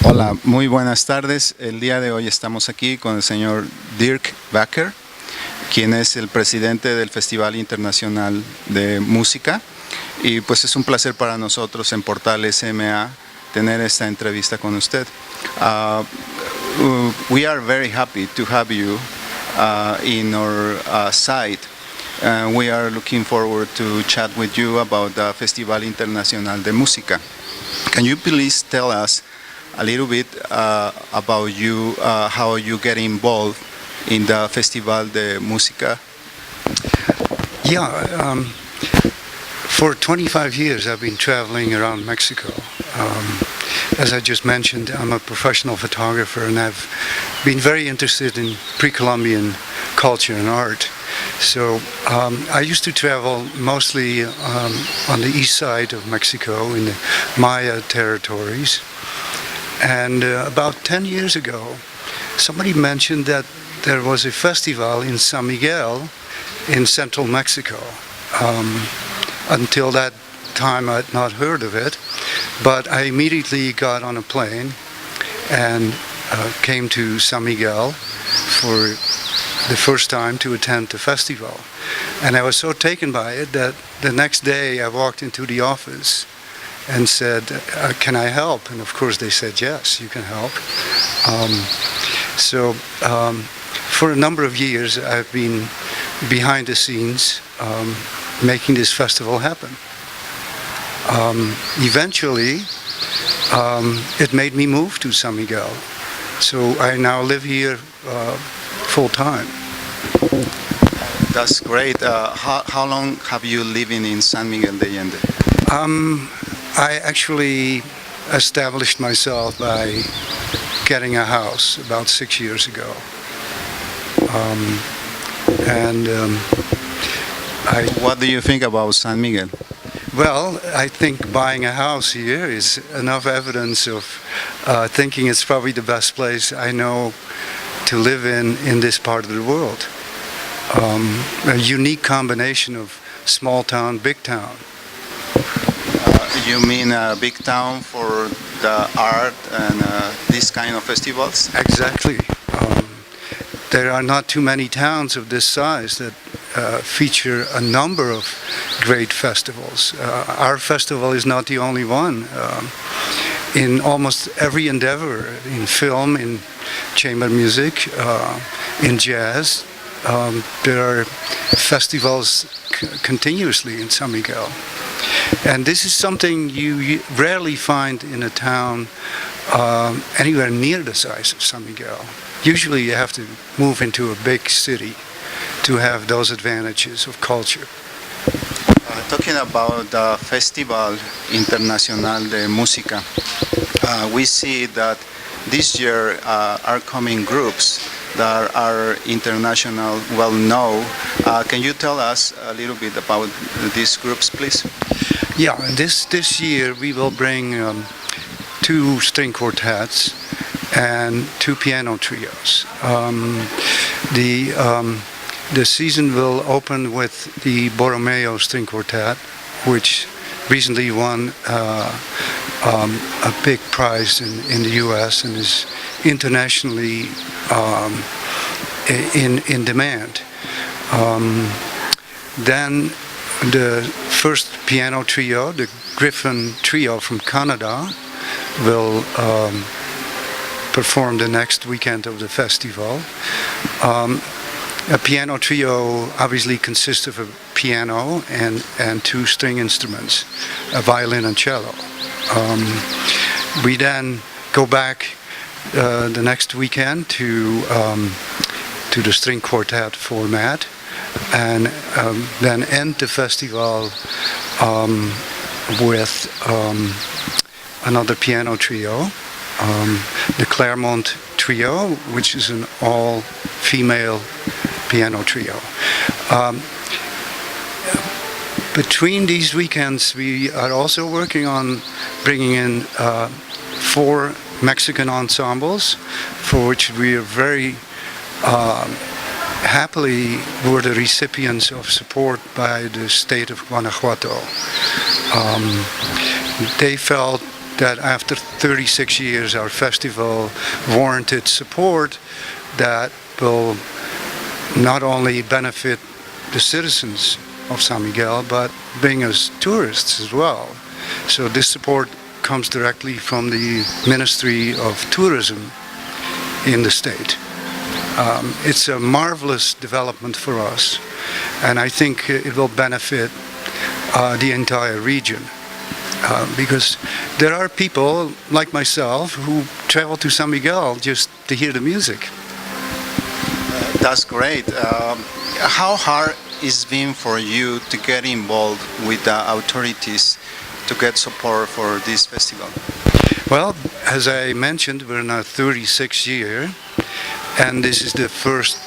Hola, muy buenas tardes. El día de hoy estamos aquí con el señor Dirk Bakker, quien es el presidente del Festival Internacional de Música. Y pues es un placer para nosotros en Portalsma tener esta entrevista con usted. We are very happy to have you in our site. We are looking forward to chat with you about the Festival Internacional de Música. Can you please tell us a little bit about you, how you get involved in the Festival de Musica? Yeah, for 25 years I've been traveling around Mexico. As I just mentioned, I'm a professional photographer and I've been very interested in pre-Columbian culture and art. So I used to travel mostly on the east side of Mexico in the Maya territories. And about 10 years ago, somebody mentioned that there was a festival in San Miguel in central Mexico. Until that time, I had not heard of it, but I immediately got on a plane and came to San Miguel for the first time to attend the festival. And I was so taken by it that the next day I walked into the office and said, can I help? And of course they said, yes, you can help. So for a number of years I've been behind the scenes making this festival happen. Eventually it made me move to San Miguel. So I now live here full time. That's great. How long have you living in San Miguel de Allende? I actually established myself by getting a house about 6 years ago. What do you think about San Miguel? Well, I think buying a house here is enough evidence of thinking it's probably the best place I know to live in this part of the world. A unique combination of small town, big town. You mean a big town for the art and these kind of festivals? Exactly. There are not too many towns of this size that feature a number of great festivals. Our festival is not the only one. In almost every endeavor, in film, in chamber music, in jazz, there are festivals continuously in San Miguel. And this is something you rarely find in a town anywhere near the size of San Miguel. Usually you have to move into a big city to have those advantages of culture. Talking about the Festival Internacional de Música, we see that this year are coming groups that are international, well-known. Can you tell us a little bit about these groups, please? Yeah, this year we will bring 2 string quartets and 2 piano trios. The season will open with the Borromeo String Quartet, which recently won a big prize in the U.S. and is internationally in demand. Then the first piano trio, the Griffin Trio from Canada, will perform the next weekend of the festival. A piano trio obviously consists of a piano and 2 string instruments, a violin and cello. We then go back the next weekend to the string quartet format, and then end the festival with another piano trio, the Claremont Trio, which is an all-female piano trio. Between these weekends, we are also working on bringing in 4 Mexican ensembles, for which we are very happily were the recipients of support by the state of Guanajuato. They felt that after 36 years our festival warranted support that will not only benefit the citizens of San Miguel, but bring us tourists as well. So this support comes directly from the Ministry of Tourism in the state. It's a marvelous development for us, and I think it will benefit the entire region. Because there are people like myself who travel to San Miguel just to hear the music. That's great. How hard it's been for you to get involved with the authorities to get support for this festival? Well, as I mentioned, we're in our 36th year, and this is the first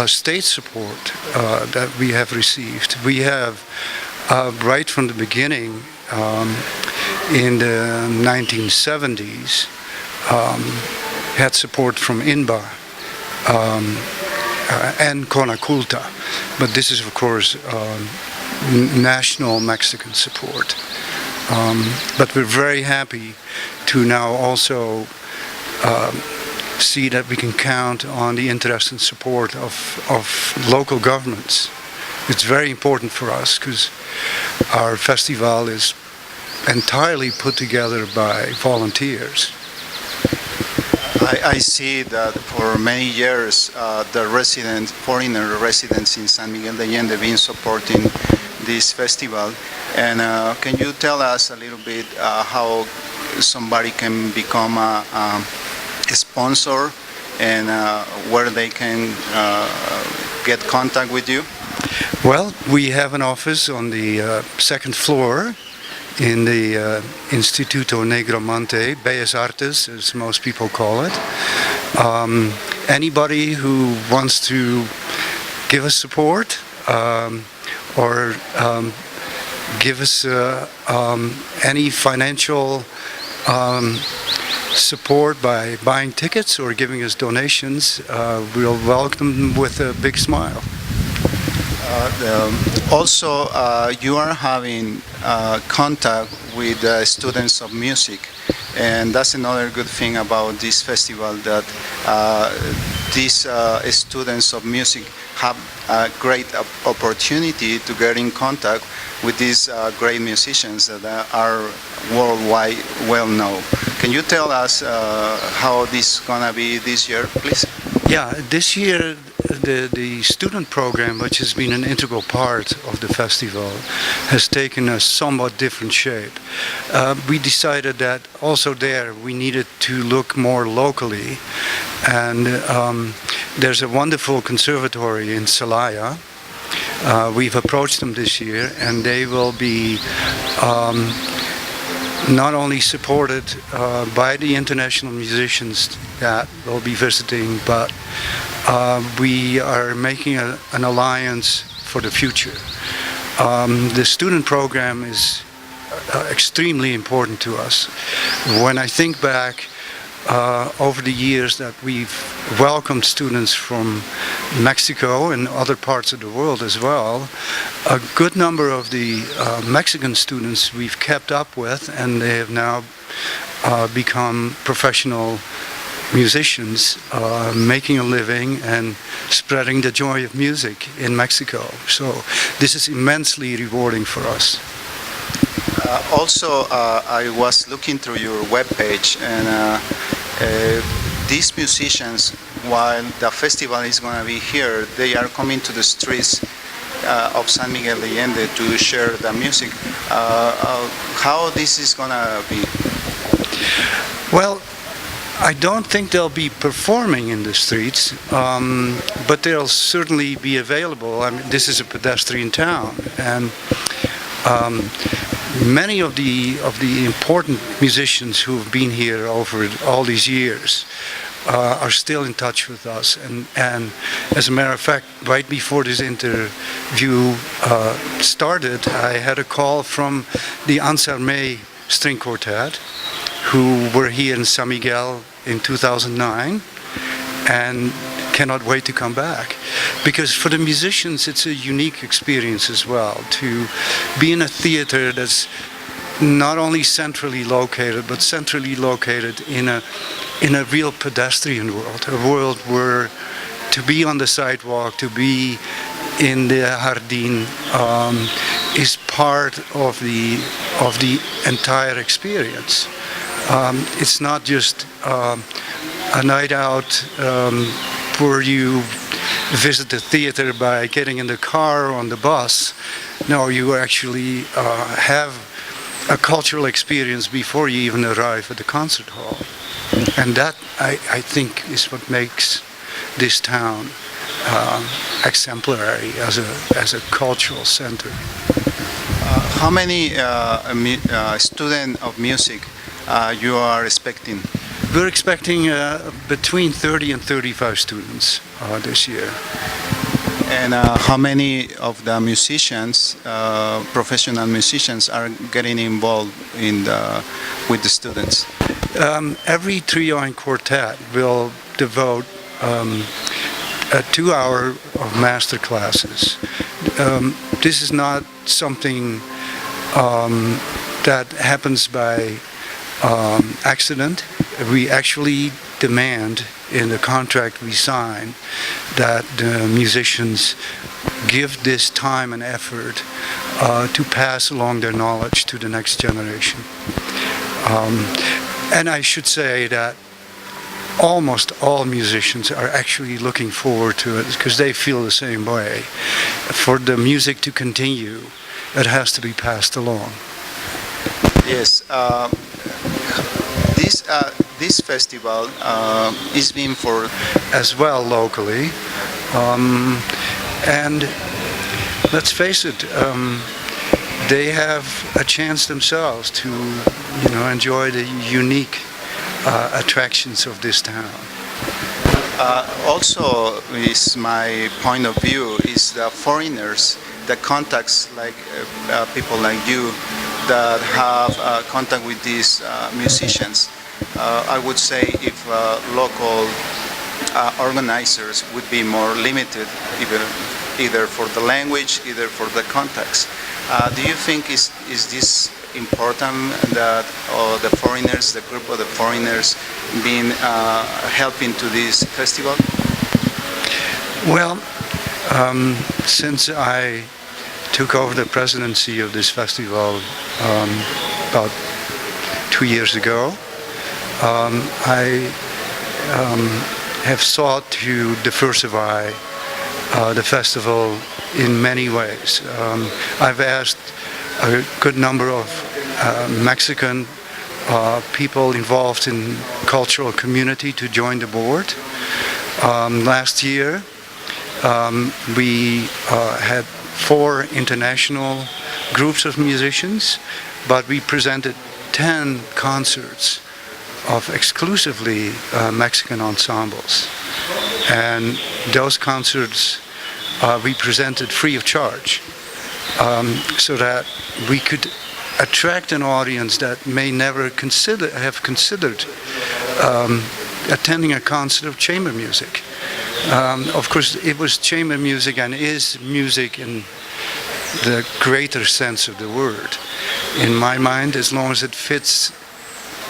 state support that we have received. We have, right from the beginning, in the 1970s, had support from INBA and Conaculta, but this is, of course, national Mexican support. But we're very happy to now also see that we can count on the interest and support of local governments. It's very important for us because our festival is entirely put together by volunteers. I see that for many years the foreigner residents in San Miguel de Allende have been supporting this festival. And can you tell us a little bit how somebody can become a sponsor and where they can get contact with you? Well, we have an office on the second floor in the Instituto Negromonte, Bellas Artes, as most people call it. Anybody who wants to give us support or give us any financial support by buying tickets or giving us donations, we'll welcome them with a big smile. Also, you are having contact with students of music, and that's another good thing about this festival, that these students of music have a great opportunity to get in contact with these great musicians that are worldwide well known. Can you tell us how this is gonna be this year, please? Yeah, this year the student program, which has been an integral part of the festival, has taken a somewhat different shape. We decided that also there we needed to look more locally, and there's a wonderful conservatory in Celaya. We've approached them this year, and they will be not only supported by the international musicians that will be visiting, but we are making an alliance for the future. The student program is extremely important to us. When I think back over the years that we've welcomed students from Mexico and other parts of the world as well, a good number of the Mexican students we've kept up with, and they have now become professional musicians, making a living and spreading the joy of music in Mexico. So this is immensely rewarding for us. Also, I was looking through your webpage, and these musicians, while the festival is going to be here, they are coming to the streets of San Miguel de Allende to share the music. How this is going to be? Well, I don't think they'll be performing in the streets, but they'll certainly be available. I mean, this is a pedestrian town, and many of the important musicians who have been here over all these years are still in touch with us. And as a matter of fact, right before this interview started, I had a call from the Ansarmé String Quartet, who were here in San Miguel in 2009 and cannot wait to come back. Because for the musicians, it's a unique experience as well, to be in a theater that's not only centrally located, but centrally located in a real pedestrian world, a world where to be on the sidewalk, to be in the jardín, is part of the entire experience. It's not just a night out where you visit the theater by getting in the car or on the bus. No, you actually have a cultural experience before you even arrive at the concert hall. And that, I think, is what makes this town exemplary as a cultural center. How many students of music you are expecting? We're expecting between 30 and 35 students this year. And how many of the musicians, professional musicians, are getting involved with the students? Every trio and quartet will devote a 2 hour of master classes. This is not something that happens by accident. We actually demand in the contract we sign that the musicians give this time and effort to pass along their knowledge to the next generation. And I should say that almost all musicians are actually looking forward to it because they feel the same way. For the music to continue, it has to be passed along. Yes. This festival is being for as well locally, and let's face it, they have a chance themselves to, enjoy the unique attractions of this town. Also, is my point of view is the foreigners, the contacts like people like you that have contact with these musicians. I would say if local organizers would be more limited, either for the language, either for the contacts. Do you think is this important that the foreigners, the group of the foreigners, being helping to this festival? Well, since I took over the presidency of this festival about 2 years ago, I have sought to diversify the festival in many ways. I've asked a good number of Mexican people involved in cultural community to join the board. Last year, we had 4 international groups of musicians, but we presented 10 concerts of exclusively Mexican ensembles. And those concerts we presented free of charge, so that we could attract an audience that may never have considered attending a concert of chamber music. Of course, it was chamber music and is music in the greater sense of the word. In my mind, as long as it fits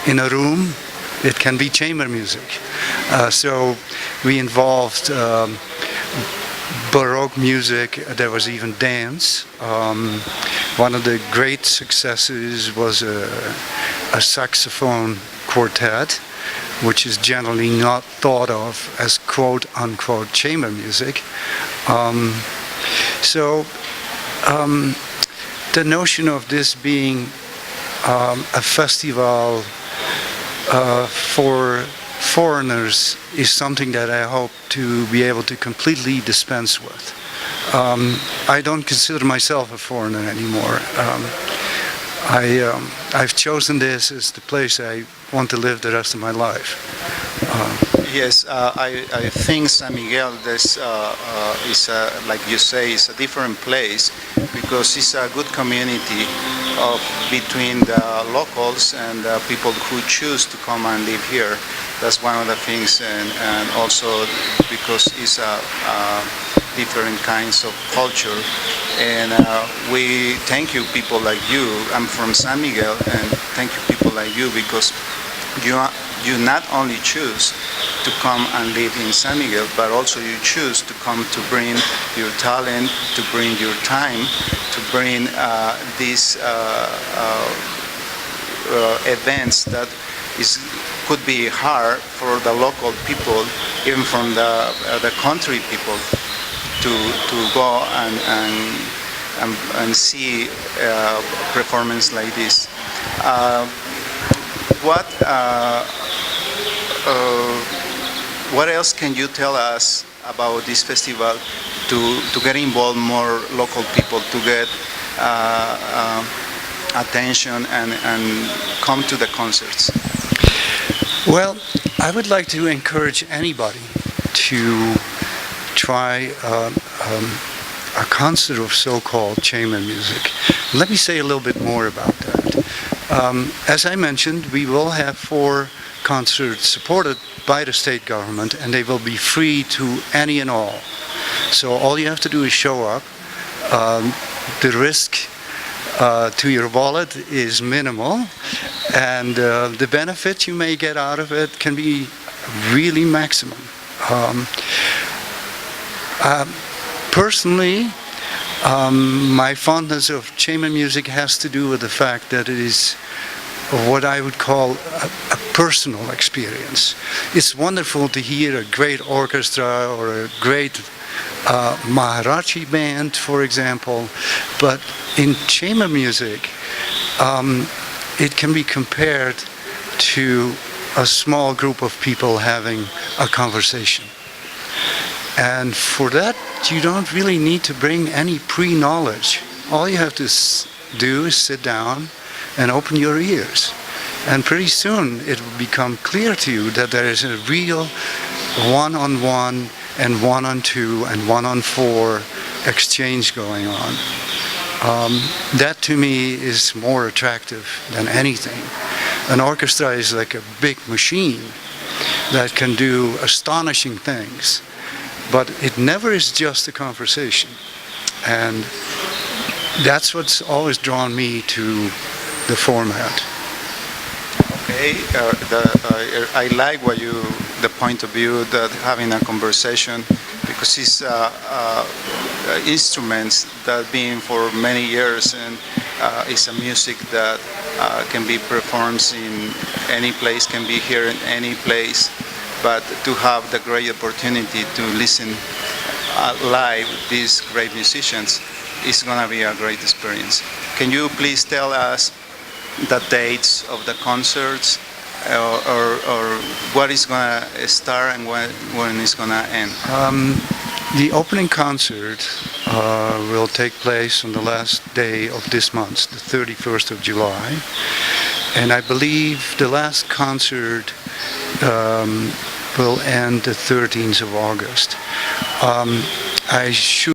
in a room, it can be chamber music. So we involved Baroque music, there was even dance. One of the great successes was a saxophone quartet, which is generally not thought of as quote-unquote chamber music. So the notion of this being a festival for foreigners is something that I hope to be able to completely dispense with. I don't consider myself a foreigner anymore. I've chosen this as the place I want to live the rest of my life. Yes, I think San Miguel is, like you say, is a different place because it's a good community between the locals and the people who choose to come and live here. That's one of the things, and also because it's different kinds of culture. And we thank you, people like you. I'm from San Miguel, and thank you, people like you, because you not only choose to come and live in San Miguel, but also you choose to come to bring your talent, to bring your time, to bring these events that could be hard for the local people, even from the country people, to go and see performance like this. What else can you tell us about this festival to get involved more local people, to get attention and come to the concerts? Well, I would like to encourage anybody to try a concert of so-called chamber music. Let me say a little bit more about that. As I mentioned, we will have 4 concerts supported by the state government, and they will be free to any and all. So all you have to do is show up. The risk to your wallet is minimal, and the benefit you may get out of it can be really maximum. Personally, my fondness of chamber music has to do with the fact that it is what I would call a personal experience. It's wonderful to hear a great orchestra or a great Maharaji band, for example, but in chamber music, it can be compared to a small group of people having a conversation. And for that, you don't really need to bring any pre-knowledge. All you have to do is sit down and open your ears. And pretty soon it will become clear to you that there is a real one-on-one and one-on-two and one-on-four exchange going on. That to me is more attractive than anything. An orchestra is like a big machine that can do astonishing things, but it never is just a conversation. And that's what's always drawn me to the format. Okay, I like the point of view that having a conversation, because it's instruments that been for many years, and it's a music that can be performed in any place, can be here in any place, but to have the great opportunity to listen live these great musicians is going to be a great experience. Can you please tell us the dates of the concerts, or what is going to start and when it's going to end? The opening concert will take place on the last day of this month, the 31st of July. And I believe the last concert will end the 13th of August. I should